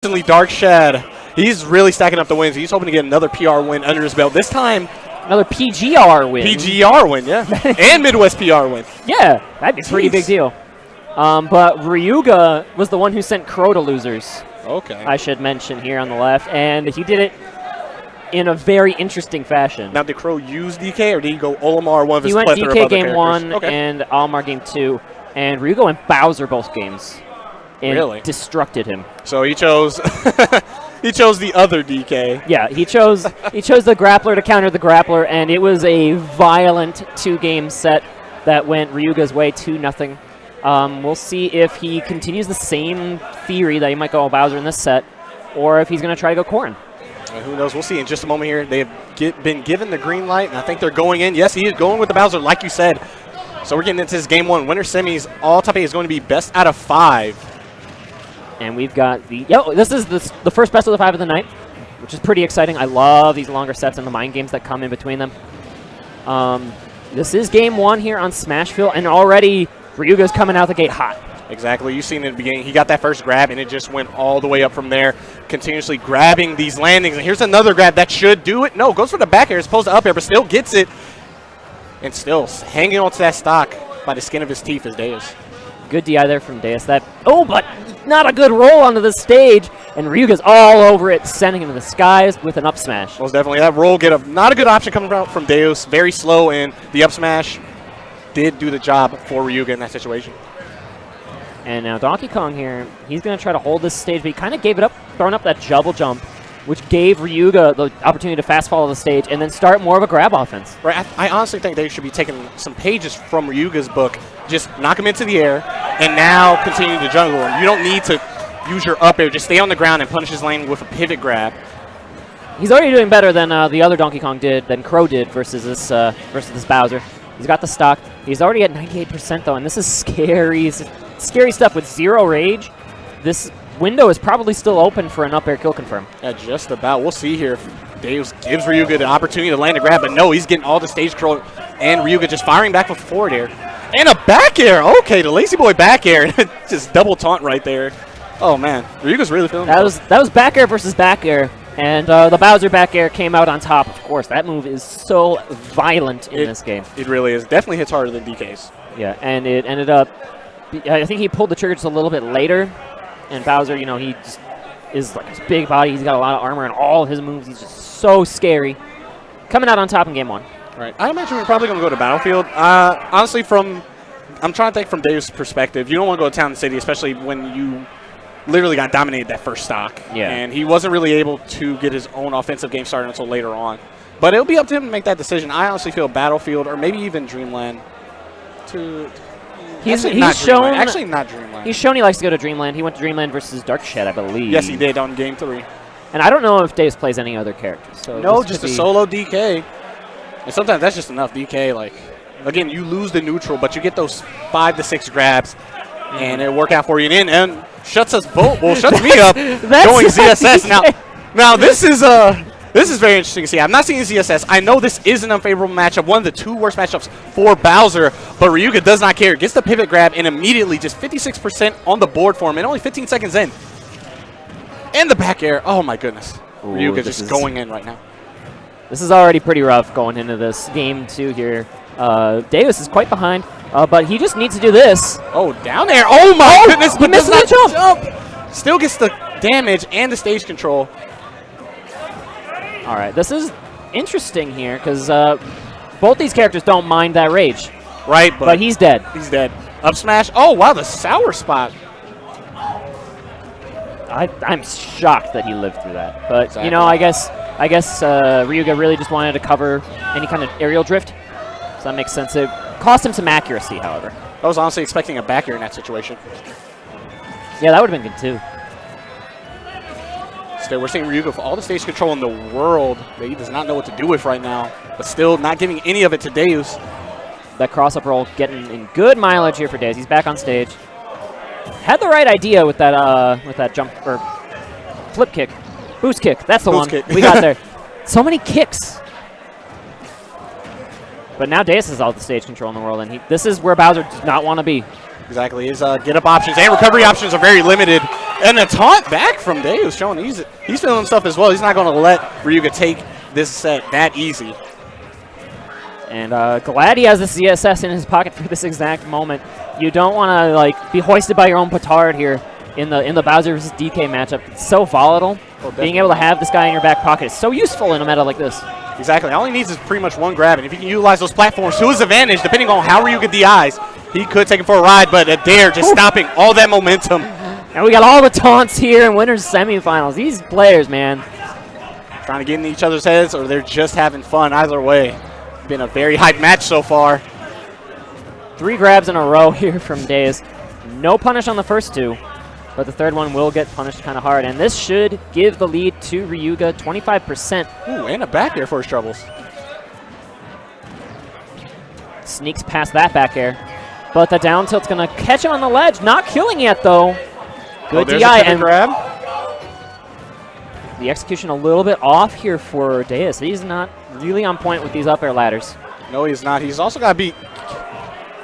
Dark Shad, he's really stacking up the wins. He's hoping to get another PR win under his belt. This time, another PGR win. PGR win, yeah. And Midwest PR win. Yeah, that'd be a pretty big deal. But Ryuga was the one who sent Crow to losers. Okay. I should mention here on the left. And he did it in a very interesting fashion. Now, did Crow use DK, or did he go Olimar, one of his plethora of other He went DK game characters? 1 and Olimar game 2. And Ryuga went Bowser both games. And destructed him. So he chose he chose the other DK. Yeah, he chose the grappler to counter the grappler, and it was a violent two-game set that went Ryuga's way 2-0. We'll see if he continues the same theory that he might go Bowser in this set, or if he's going to try to go Corrin. Who knows? We'll see in just a moment here. They have been given the green light, and I think they're going in. Yes, he is going with the Bowser, like you said. So we're getting into this game 1. Winner semis, all top 8 is going to be best out of 5. And we've got this is the first best of the 5 of the night, which is pretty exciting. I love these longer sets and the mind games that come in between them. This is game 1 here on Smashville, and already Ryuga's coming out the gate hot. Exactly. You've seen it in the beginning. He got that first grab, and it just went all the way up from there, continuously grabbing these landings. And here's another grab that should do it. No, goes for the back air as opposed to up air, but still gets it. And still hanging on to that stock by the skin of his teeth is DeuS. Good DI there from DeuS. But not a good roll onto the stage, and Ryuga's all over it, sending him to the skies with an up smash. Most definitely. That roll not a good option coming out from DeuS. Very slow, and the up smash did do the job for Ryuga in that situation. And now Donkey Kong here, he's going to try to hold this stage, but he kind of gave it up, throwing up that double jump, which gave Ryuga the opportunity to fast follow the stage and then start more of a grab offense. Right. I honestly think they should be taking some pages from Ryuga's book. Just knock him into the air and now continue to jungle him. You don't need to use your up air. Just stay on the ground and punish his lane with a pivot grab. He's already doing better than the other Donkey Kong did, than Crow did versus this Bowser. He's got the stock. He's already at 98% though, and this is scary stuff with 0 rage. This window is probably still open for an up air kill confirm. Yeah, just about. We'll see here if DeuS gives Ryuga the opportunity to land a grab, but no, he's getting all the stage control, and Ryuga just firing back with forward air. And a back air. Okay, the Lazy Boy back air. Just double taunt right there. Oh, man. Ryuga's really feeling that was back air versus back air, and the Bowser back air came out on top, of course. That move is so violent in this game. It really is. Definitely hits harder than DK's. Yeah, and it ended up, I think he pulled the trigger just a little bit later. And Bowser, you know, he just is like his big body. He's got a lot of armor and all of his moves. He's just so scary. Coming out on top in game 1. Right. I imagine we're probably going to go to Battlefield. Honestly, I'm trying to think from DeuS' perspective. You don't want to go to Town and City, especially when you literally got dominated that first stock. Yeah. And he wasn't really able to get his own offensive game started until later on. But it'll be up to him to make that decision. I honestly feel Battlefield or maybe even Dreamland He's shown actually not Dreamland. He's shown he likes to go to Dreamland. He went to Dreamland versus Dark Shad, I believe. Yes, he did on game 3. And I don't know if DeuS plays any other characters. So no, just a solo DK. And sometimes that's just enough DK. Like, again, you lose the neutral, but you get those 5 to 6 grabs, and it work out for you. And shuts us both. Well, shuts me up going ZSS now. This is very interesting to see. I'm not seeing ZSS. I know this is an unfavorable matchup, one of the 2 worst matchups for Bowser, but Ryuga does not care. Gets the pivot grab and immediately just 56% on the board for him and only 15 seconds in. And the back air. Oh, my goodness. Ooh, Ryuga just going in right now. This is already pretty rough going into this game 2 here. DeuS is quite behind, but he just needs to do this. Oh, down there. Oh, my goodness. He misses the jump. Still gets the damage and the stage control. All right, this is interesting here because both these characters don't mind that rage. Right, but he's dead. He's dead. Up smash. Oh, wow, the sour spot. I'm shocked that he lived through that. But, exactly. You know, I guess Ryuga really just wanted to cover any kind of aerial drift. So that makes sense. It cost him some accuracy, however. I was honestly expecting a back air in that situation. Yeah, that would have been good, too. We're seeing Ryuga with all the stage control in the world that he does not know what to do with right now, but still not giving any of it to DeuS. That cross-up roll getting in good mileage here for DeuS. He's back on stage. Had the right idea with that jump or flip kick, boost kick. That's the one we got there. So many kicks. But now DeuS has all the stage control in the world, and this is where Bowser does not want to be. Exactly. His get-up options and recovery options are very limited. And a taunt back from DeuS, showing he's feeling himself as well. He's not going to let Ryuga take this set that easy. And glad he has the CSS in his pocket for this exact moment. You don't want to like be hoisted by your own petard here in the Bowser versus DK matchup. It's so volatile. Oh, being able to have this guy in your back pocket is so useful in a meta like this. Exactly. All he needs is pretty much one grab, and if he can utilize those platforms to his advantage, depending on how Ryuga DIs, he could take him for a ride, but a dare just stopping all that momentum. And we got all the taunts here in winners semifinals. These players, man. Trying to get in each other's heads, or they're just having fun. Either way, been a very hype match so far. 3 grabs in a row here from DeuS. No punish on the first 2, but the third one will get punished kind of hard. And this should give the lead to Ryuga, 25%. Ooh, and a back air for his troubles. Sneaks past that back air. But the down tilt's going to catch him on the ledge. Not killing yet, though. Good DI. And grab. The execution a little bit off here for DeuS. He's not really on point with these up air ladders. No, he's not. He's also got to be...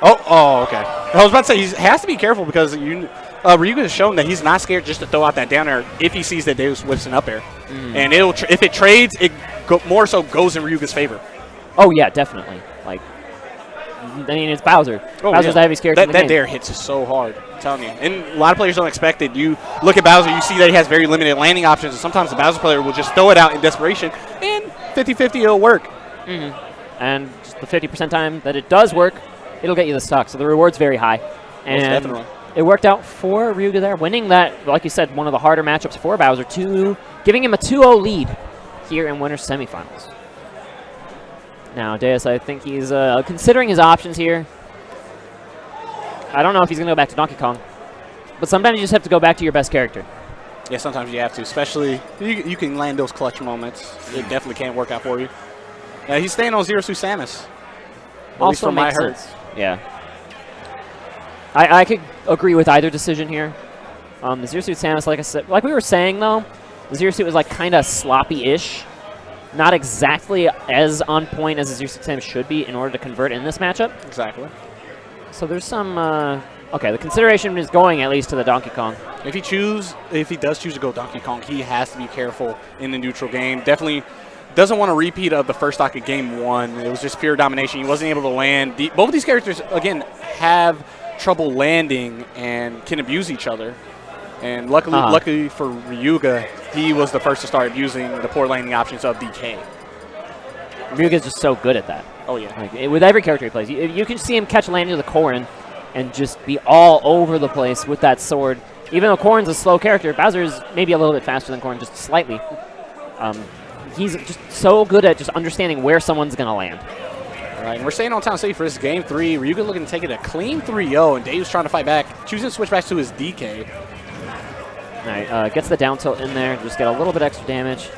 Oh, okay. I was about to say, he has to be careful because Ryuga has shown that he's not scared just to throw out that down air if he sees that DeuS whips an up air. And if it trades, it more so goes in Ryuga's favor. Oh, yeah, definitely. Like, I mean, it's Bowser. Bowser's the heaviest character in the game. That dare hits so hard, I'm telling you. And a lot of players don't expect it. You look at Bowser, you see that he has very limited landing options, and sometimes the Bowser player will just throw it out in desperation, and 50-50 it'll work. And just the 50% time that it does work, it'll get you the stock. So the reward's very high. And most definitely. It worked out for Ryuga there, winning that, like you said, one of the harder matchups for Bowser, giving him a 2-0 lead here in winners semifinals. Now, DeuS, I think he's considering his options here. I don't know if he's going to go back to Donkey Kong, but sometimes you just have to go back to your best character. Yeah, sometimes you have to, especially you can land those clutch moments. It definitely can work out for you. He's staying on Zero Suit Samus. Also makes sense. Yeah. I could agree with either decision here. The Zero Suit Samus, like I said, like we were saying though, the Zero Suit was like kind of sloppy-ish. Not exactly as on point as the Zero Suit Samus should be in order to convert in this matchup. Exactly. So there's some, okay, the consideration is going at least to the Donkey Kong. If he does choose to go Donkey Kong, he has to be careful in the neutral game. Definitely doesn't want a repeat of the first stock of game 1. It was just pure domination. He wasn't able to land. Both of these characters, again, have trouble landing and can abuse each other. And luckily for Ryuga, he was the first to start abusing the poor landing options of DK. Ryuga's just so good at that. Oh, yeah. Like, with every character he plays, you can see him catch landing to the Corrin and just be all over the place with that sword. Even though Corrin's a slow character, Bowser is maybe a little bit faster than Corrin, just slightly. He's just so good at just understanding where someone's going to land. All right, and we're staying on Town City for this game 3. Ryuga looking to take it a clean 3-0, and DeuS trying to fight back, choosing to switch back to his DK. All right, gets the down tilt in there, just get a little bit extra damage.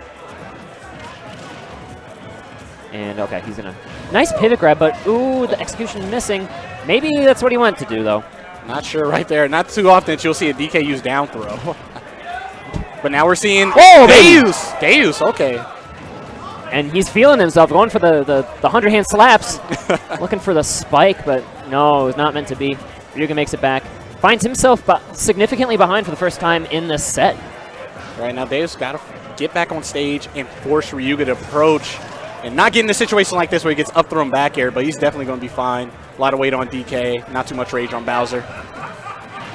And okay, he's gonna nice pivot grab, but ooh, the execution missing. Maybe that's what he wanted to do though. Not sure right there. Not too often that you'll see a DK use down throw. But now we're seeing DeuS, okay. And he's feeling himself, going for the 100-hand slaps, looking for the spike, but no, it was not meant to be. Ryuga makes it back. Finds himself significantly behind for the first time in this set. Right now, DeuS got to get back on stage and force Ryuga to approach and not get in a situation like this where he gets up thrown back air, but he's definitely going to be fine. A lot of weight on DK, not too much rage on Bowser.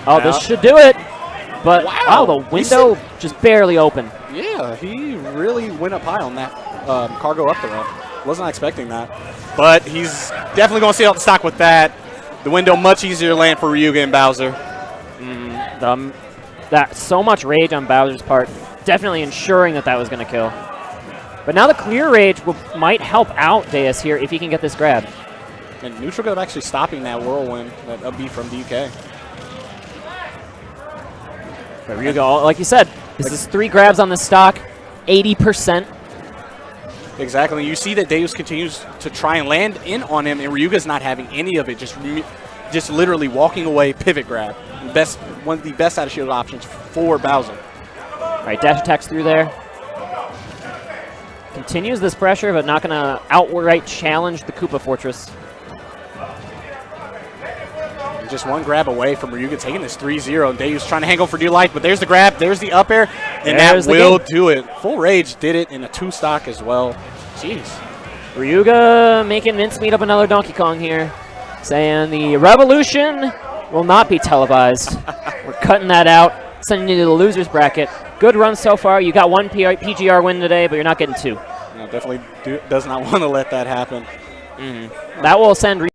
Oh, this should do it. But, wow, the window just barely open. Yeah, he really went up high on that cargo up throw. Was not expecting that. But he's definitely going to see out the stock with that. The window much easier to land for Ryuga and Bowser. That so much rage on Bowser's part, definitely ensuring that was going to kill. But now the clear rage might help out DeuS here if he can get this grab. And neutral grab actually stopping that whirlwind, that up B from DK. But Ryuga, like you said, this is 3 grabs on the stock, 80%. Exactly. You see that DeuS continues to try and land in on him, and Ryuga's not having any of it. Just literally walking away, pivot grab. One of the best out of shield options for Bowser. All right, dash attacks through there. Continues this pressure, but not going to outright challenge the Koopa Fortress. just one grab away from Ryuga taking this 3-0. And DeuS trying to hang on for dear life, but there's the grab, there's the up air, and that will do it. Full Rage did it in a 2-stock as well. Jeez. Ryuga making mincemeat of another Donkey Kong here, saying the revolution will not be televised. We're cutting that out, sending you to the loser's bracket. Good run so far. You got one PGR win today, but you're not getting 2. No, definitely does not want to let that happen. That will send